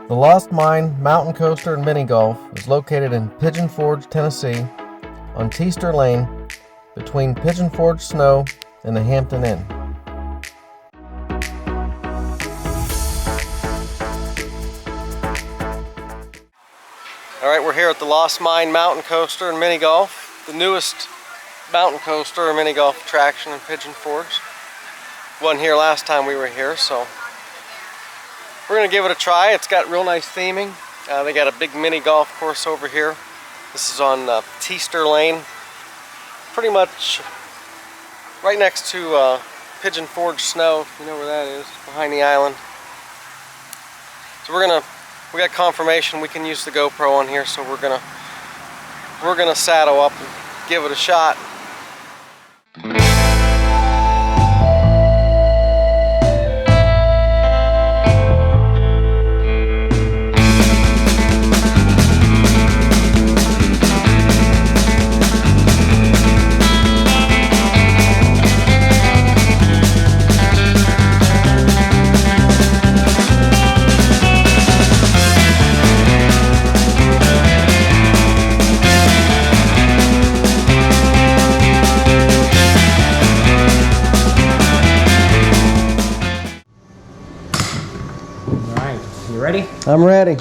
The Lost Mine Mountain Coaster and Mini Golf is located in Pigeon Forge, Tennessee, on Teaster Lane, between Pigeon Forge Snow and the Hampton Inn. Alright, we're here at the Lost Mine Mountain Coaster and Mini Golf, the newest mountain coaster and mini golf attraction in Pigeon Forge. Wasn't here last time we were here, so we're going to give it a try. It's got real nice theming. They got a big mini golf course over here. This is on Teaster Lane, pretty much right next to Pigeon Forge Snow, if you know where that is, behind the island. So we got confirmation we can use the GoPro on here, so we're gonna saddle up and give it a shot. You ready? I'm ready.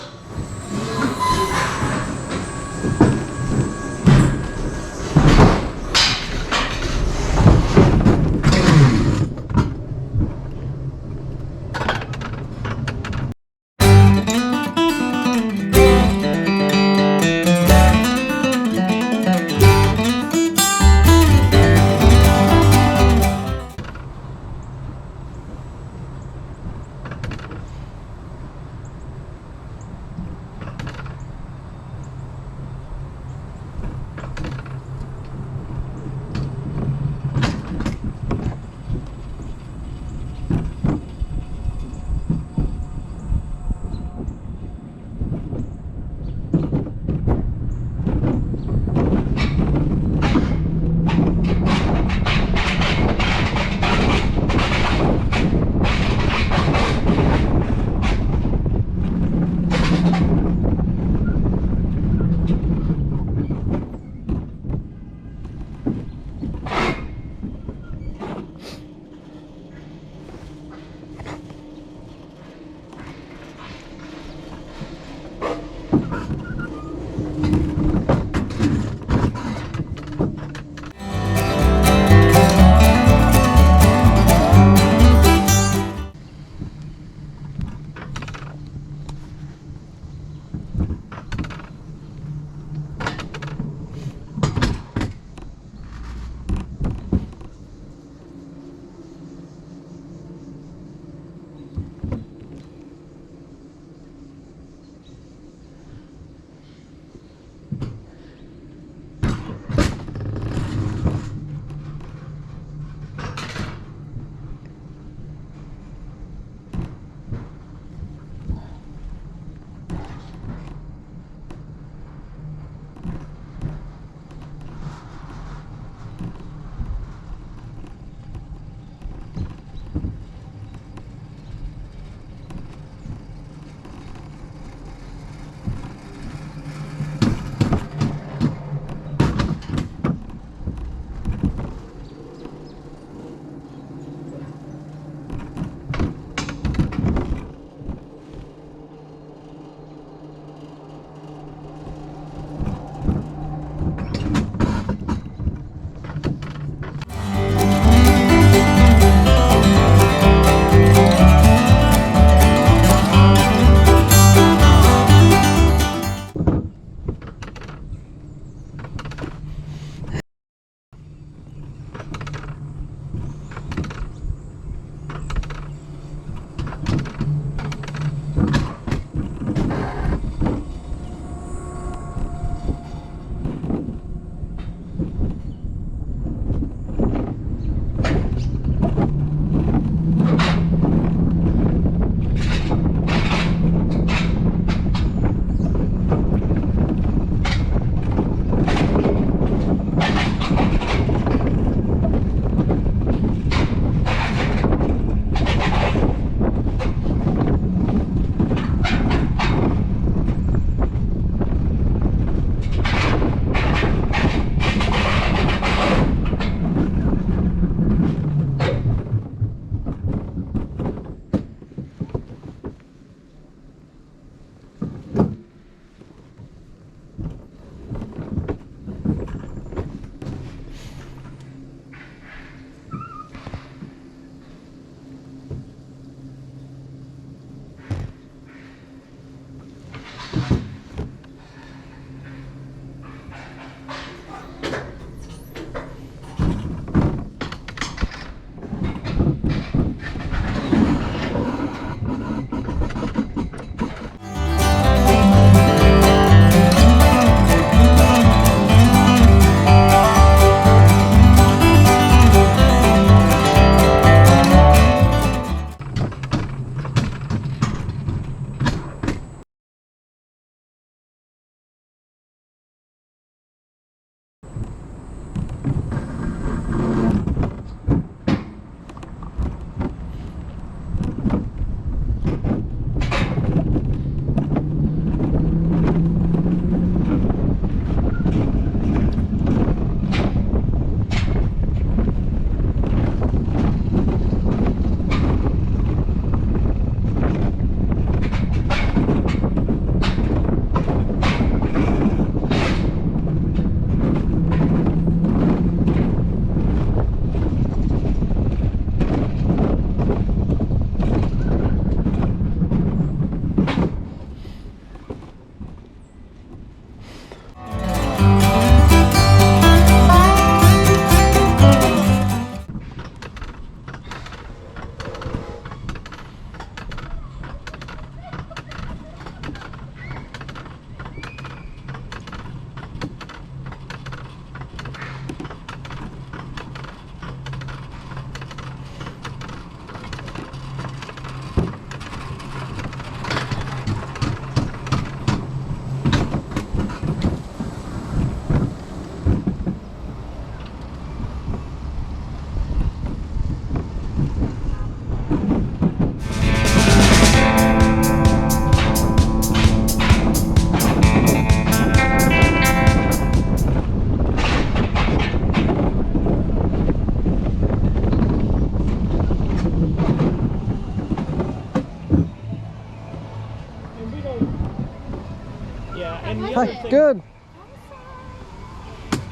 other Hi. thing. Good.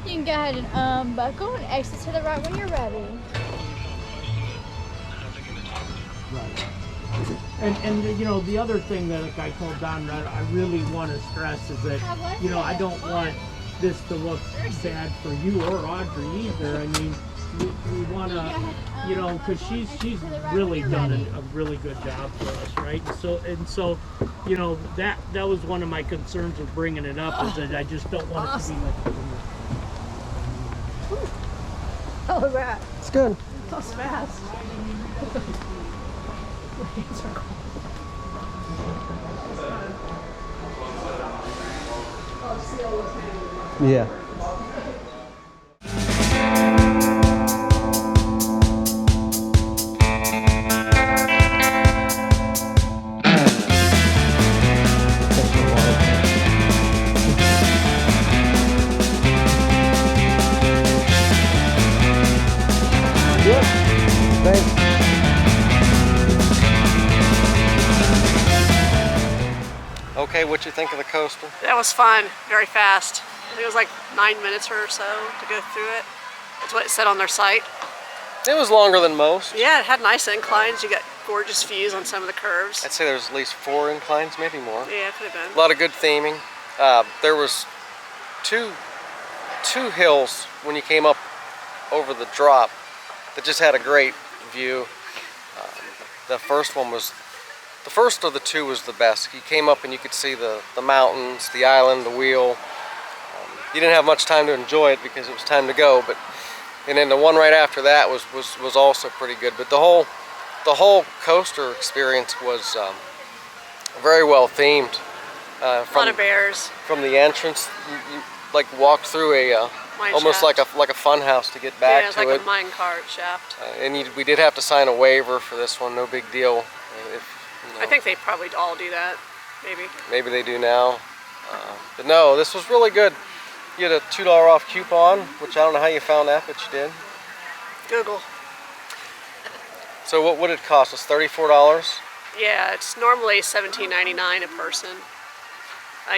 You can go ahead and unbuckle and exit to the right when you're ready. Right. And you know, the other thing that like I told Don, I really want to stress is that, you know, I don't want this to look bad for you or Audrey either. I mean, we want to, you know, because she's really done a really good job for us, right? And so, you know, that was one of my concerns of bringing it up, is that I just don't want it to be like. Oh, look at that. It's good. That was fast. Yeah. Good. Thanks. Okay, what you think of the coaster? That was fun, very fast. I think it was like 9 minutes or so to go through it. That's what it said on their site. It was longer than most. Yeah, it had nice inclines. You got gorgeous views on some of the curves. I'd say there's at least 4 inclines, maybe more. Yeah, it could have A been. lot of good theming. There was two hills when you came up over the drop that just had a great view. The first of the two was the best. You came up and you could see the mountains, the island, the wheel. You didn't have much time to enjoy it because it was time to go, and then the one right after that was also pretty good. But the whole coaster experience was very well themed. A lot of bears. From the entrance, you like walked through a Mine almost shaft. like a fun house to get back Yeah, it's to like it. a mine cart shaft. And we did have to sign a waiver for this one. No big deal. I think they probably all do that, maybe. Maybe they do now. But no, this was really good. You had a $2 off coupon, which I don't know how you found that, but you did. Google. So what would it cost us? $34? Yeah, it's normally $17.99 a person.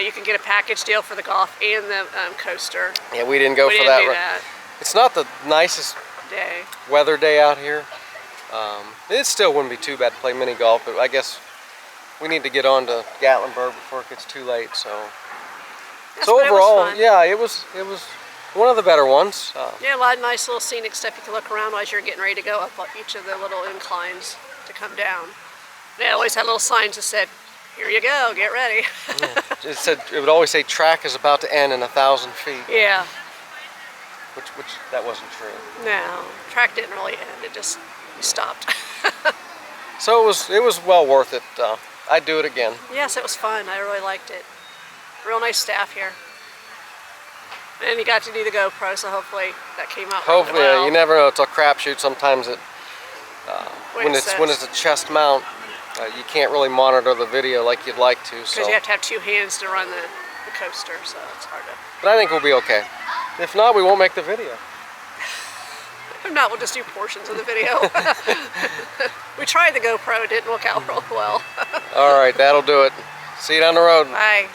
You can get a package deal for the golf and the coaster. Yeah, we didn't go We for didn't that. do that It's not the nicest day. weather day out here. It still wouldn't be too bad to play mini golf, but I guess we need to get on to Gatlinburg before it gets too late. So Yes, so but it was overall, fun. yeah, it was one of the better ones. Yeah, a lot of nice little scenic stuff you can look around while you're getting ready to go up each of the little inclines to come down. They always had little signs that said, "Here you go, get ready." It would always say track is about to end in 1,000 feet, Yeah, which that wasn't true. no, track didn't really end. It just stopped. So it was well worth it. I'd do it again. Yes, it was fun. I really liked it. Real nice staff here. And you got to do the GoPro, so hopefully that came out really Hopefully, well. you never know. It's a crapshoot. Sometimes when it's a chest mount, you can't really monitor the video like you'd like to. So, because you have to have 2 hands to run the coaster, so it's hard to. but I think we'll be okay. If not, we won't make the video. If not, we'll just do portions of the video. We tried the GoPro, it didn't work out real well. All right, that'll do it. See you down the road. Bye.